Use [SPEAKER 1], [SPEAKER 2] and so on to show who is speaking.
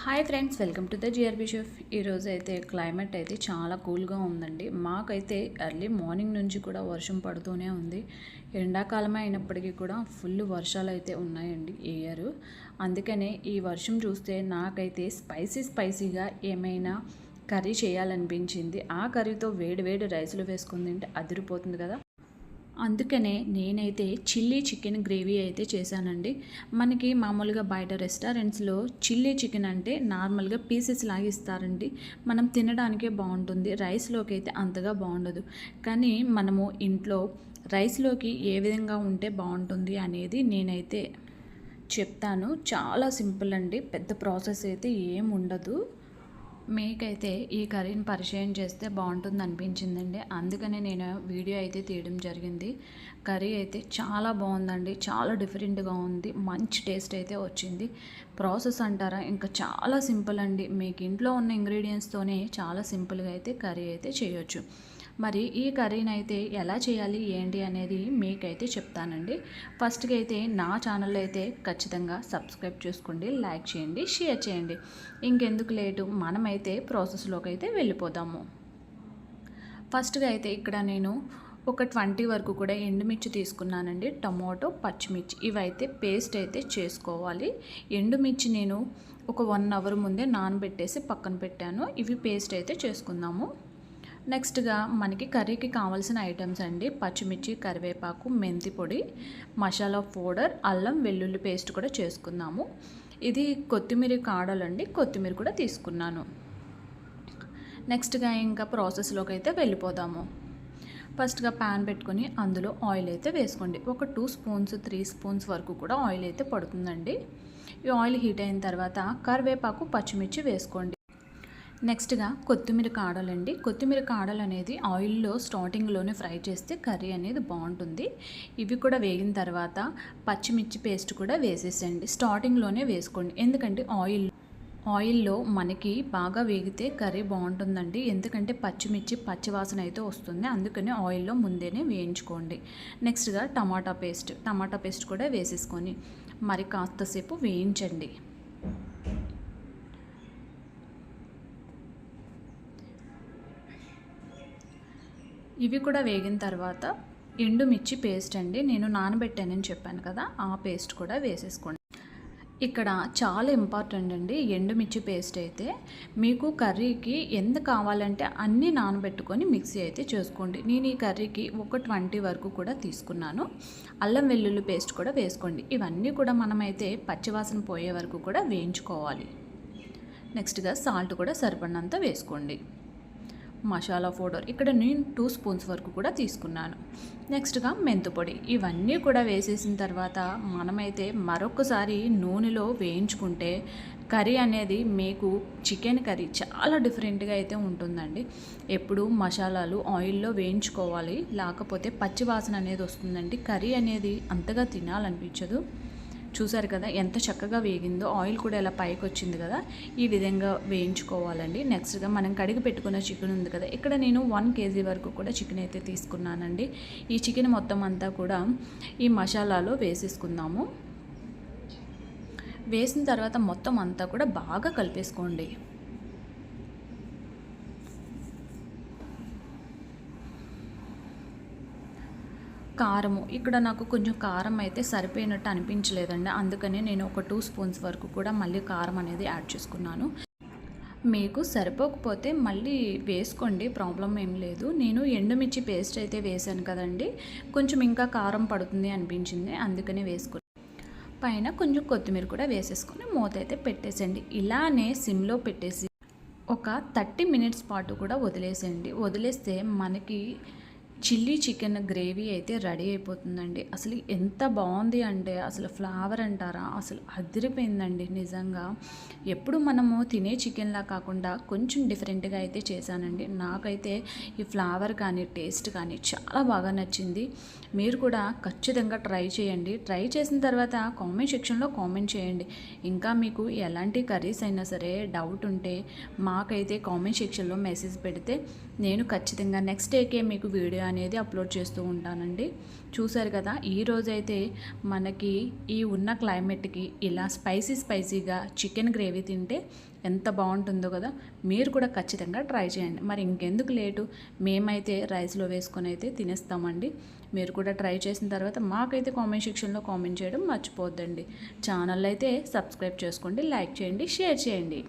[SPEAKER 1] Hi friends, welcome to the GRB chef. ఈరోజు అయితే climate అయితే చాలా కూల్గా ఉందండి. మాకైతే ఎర్లీ మార్నింగ్ నుంచి కూడా వర్షం పడుతూనే ఉంది. ఎండాకాలమే అయినప్పటికీ కూడా ఫుల్ వర్షాలు అయితే ఉన్నాయండి ఈ ఇయర్. అందుకనే ఈ వర్షం చూస్తే నాకైతే స్పైసీగా ఏమైనా కర్రీ చేయాలనిపించింది. ఆ కర్రీతో వేడి వేడి రైస్లు వేసుకుని తింటే అదిరిపోతుంది కదా. అందుకనే నేనైతే చిల్లీ చికెన్ గ్రేవీ అయితే చేశానండి. మనకి మామూలుగా బయట రెస్టారెంట్స్లో చిల్లీ చికెన్ అంటే నార్మల్గా పీసెస్ లాగా ఇస్తారండి. మనం తినడానికే బాగుంటుంది, రైస్లోకి అయితే అంతగా బాగుండదు. కానీ మనము ఇంట్లో రైస్లోకి ఏ విధంగా ఉంటే బాగుంటుంది అనేది నేనైతే చెప్తాను. చాలా సింపుల్ అండి, పెద్ద ప్రాసెస్ అయితే ఏం ఉండదు. మీకైతే ఈ కర్రీని పరిచయం చేస్తే బాగుంటుంది అనిపించిందండి. అందుకనే నేను వీడియో అయితే తీయడం జరిగింది. కర్రీ అయితే చాలా బాగుందండి, చాలా డిఫరెంట్గా ఉంది, మంచి టేస్ట్ అయితే వచ్చింది. ప్రాసెస్ అంటారా, ఇంకా చాలా సింపుల్ అండి. మీకు ఇంట్లో ఉన్న ఇంగ్రీడియంట్స్తోనే చాలా సింపుల్గా అయితే కర్రీ అయితే చేయొచ్చు. మరి ఈ కర్రీని అయితే ఎలా చేయాలి ఏంటి అనేది మీకైతే చెప్తానండి. ఫస్ట్కి అయితే నా ఛానల్ అయితే ఖచ్చితంగా సబ్స్క్రైబ్ చేసుకోండి, లైక్ చేయండి, షేర్ చేయండి. ఇంకెందుకు లేటు, మనమైతే ప్రాసెస్లోకి అయితే వెళ్ళిపోదాము. ఫస్ట్గా అయితే ఇక్కడ నేను ఒక 20 వరకు కూడా ఎండుమిర్చి తీసుకున్నానండి. టమాటో, పచ్చిమిర్చి ఇవైతే పేస్ట్ అయితే చేసుకోవాలి. ఎండుమిర్చి నేను ఒక 1 అవర్ ముందే నానబెట్టేసి పక్కన పెట్టాను. ఇవి పేస్ట్ అయితే చేసుకుందాము. నెక్స్ట్గా మనకి కర్రీకి కావాల్సిన ఐటమ్స్ అండి: పచ్చిమిర్చి, కరివేపాకు, మెంతి పొడి, మసాలా పౌడర్, అల్లం వెల్లుల్లి పేస్ట్ కూడా చేసుకుందాము. ఇది కొత్తిమీర కాడలండి, కొత్తిమీర కూడా తీసుకున్నాను. నెక్స్ట్గా ఇంకా ప్రాసెస్లోకి అయితే వెళ్ళిపోదాము. ఫస్ట్గా ప్యాన్ పెట్టుకొని అందులో ఆయిల్ అయితే వేసుకోండి. ఒక 2 స్పూన్స్ 3 స్పూన్స్ వరకు కూడా ఆయిల్ అయితే పడుతుందండి. ఈ ఆయిల్ హీట్ అయిన తర్వాత కరివేపాకు, పచ్చిమిర్చి వేసుకోండి. నెక్స్ట్గా కొత్తిమీర కాడలండి. కొత్తిమీర కాడలు అనేది ఆయిల్లో స్టార్టింగ్లోనే ఫ్రై చేస్తే కర్రీ అనేది బాగుంటుంది. ఇవి కూడా వేగిన తర్వాత పచ్చిమిర్చి పేస్ట్ కూడా వేసేసండి. స్టార్టింగ్లోనే వేసుకోండి, ఎందుకంటే ఆయిల్లో మనకి బాగా వేగితే కర్రీ బాగుంటుందండి. ఎందుకంటే పచ్చిమిర్చి పచ్చివాసన అయితే వస్తుంది, అందుకని ఆయిల్లో ముందేనే వేయించుకోండి. నెక్స్ట్గా టమాటా పేస్ట్ కూడా వేసేసుకొని మరి కాస్తసేపు వేయించండి. ఇవి కూడా వేగిన తర్వాత ఎండుమిర్చి పేస్ట్ అండి, నేను నానబెట్టానని చెప్పాను కదా, ఆ పేస్ట్ కూడా వేసేసుకోండి. ఇక్కడ చాలా ఇంపార్టెంట్ అండి ఎండుమిర్చి పేస్ట్ అయితే. మీకు కర్రీకి ఎంత కావాలంటే అన్నీ నానబెట్టుకొని మిక్సీ అయితే చేసుకోండి. నేను ఈ కర్రీకి ఒక 20 వరకు కూడా తీసుకున్నాను. అల్లం వెల్లుల్లి పేస్ట్ కూడా వేసుకోండి. ఇవన్నీ కూడా మనమైతే పచ్చివాసన పోయే వరకు కూడా వేయించుకోవాలి. నెక్స్ట్గా సాల్ట్ కూడా సరిపడినంత వేసుకోండి. మసాలా పౌడర్ ఇక్కడ నేను 2 స్పూన్స్ వరకు కూడా తీసుకున్నాను. నెక్స్ట్గా మెంతిపొడి, ఇవన్నీ కూడా వేసేసిన తర్వాత మనమైతే మరొకసారి నూనెలో వేయించుకుంటే కర్రీ అనేది మీకు చికెన్ కర్రీ చాలా డిఫరెంట్గా అయితే ఉంటుందండి. ఎప్పుడు మసాలాలు ఆయిల్లో వేయించుకోవాలి, లేకపోతే పచ్చివాసన అనేది వస్తుందండి. కర్రీ అనేది అంతగా తినాలనిపించదు. చూసారు కదా ఎంత చక్కగా వేగిందో, ఆయిల్ కూడా ఎలా పైకి వచ్చింది కదా, ఈ విధంగా వేయించుకోవాలండి. నెక్స్ట్గా మనం కడిగి పెట్టుకున్న చికెన్ ఉంది కదా, ఇక్కడ నేను 1 kg వరకు కూడా చికెన్ అయితే తీసుకున్నానండి. ఈ చికెన్ మొత్తం అంతా కూడా ఈ మసాలాలో వేసేసుకుందాము. వేసిన తర్వాత మొత్తం అంతా కూడా బాగా కలిపేసుకోండి. కారము, ఇక్కడ నాకు కొంచెం కారం అయితే సరిపోయినట్టు అనిపించలేదండి, అందుకని నేను ఒక 2 స్పూన్స్ వరకు కూడా మళ్ళీ కారం అనేది యాడ్ చేసుకున్నాను. మీకు సరిపోకపోతే మళ్ళీ వేసుకోండి, ప్రాబ్లం ఏం లేదు. నేను ఎండుమిర్చి పేస్ట్ అయితే వేసాను కదండి, కొంచెం ఇంకా కారం పడుతుంది అనిపించింది, అందుకని వేసుకుని పైన కొంచెం కొత్తిమీర కూడా వేసేసుకొని మూత అయితే పెట్టేసండి. ఇలానే సిమ్లో పెట్టేసి ఒక 30 మినిట్స్ పాటు కూడా వదిలేస్తే మనకి చిల్లీ చికెన్ గ్రేవీ అయితే రెడీ అయిపోతుందండి. అసలు ఎంత బాగుంది అంటే, అసలు ఫ్లేవర్ అంటారా, అసలు అదిరిపోయిందండి నిజంగా. ఎప్పుడు మనము తినే చికెన్లా కాకుండా కొంచెం డిఫరెంట్గా అయితే చేశానండి. నాకైతే ఈ ఫ్లేవర్ కానీ టేస్ట్ కానీ చాలా బాగా నచ్చింది. మీరు కూడా ఖచ్చితంగా ట్రై చేయండి. ట్రై చేసిన తర్వాత కామెంట్ సెక్షన్లో కామెంట్ చేయండి. ఇంకా మీకు ఎలాంటి కర్రీస్ అయినా సరే డౌట్ ఉంటే మాకైతే కామెంట్ సెక్షన్లో మెసేజ్ పెడితే నేను ఖచ్చితంగా నెక్స్ట్ డేకే మీకు వీడియో అనేది అప్లోడ్ చేస్తూ ఉంటానండి. చూసారు కదా, ఈరోజైతే మనకి ఈ ఉన్న క్లైమేట్కి ఇలా స్పైసీగా చికెన్ గ్రేవీ తింటే ఎంత బాగుంటుందో కదా. మీరు కూడా ఖచ్చితంగా ట్రై చేయండి. మరి ఇంకెందుకు లేటు, మేమైతే రైస్లో వేసుకొని అయితే తినేస్తామండి. మీరు కూడా ట్రై చేసిన తర్వాత మాకైతే కామెంట్ సెక్షన్లో కామెంట్ చేయడం మర్చిపోద్దండి. ఛానల్ అయితే సబ్స్క్రైబ్ చేసుకోండి, లైక్ చేయండి, షేర్ చేయండి.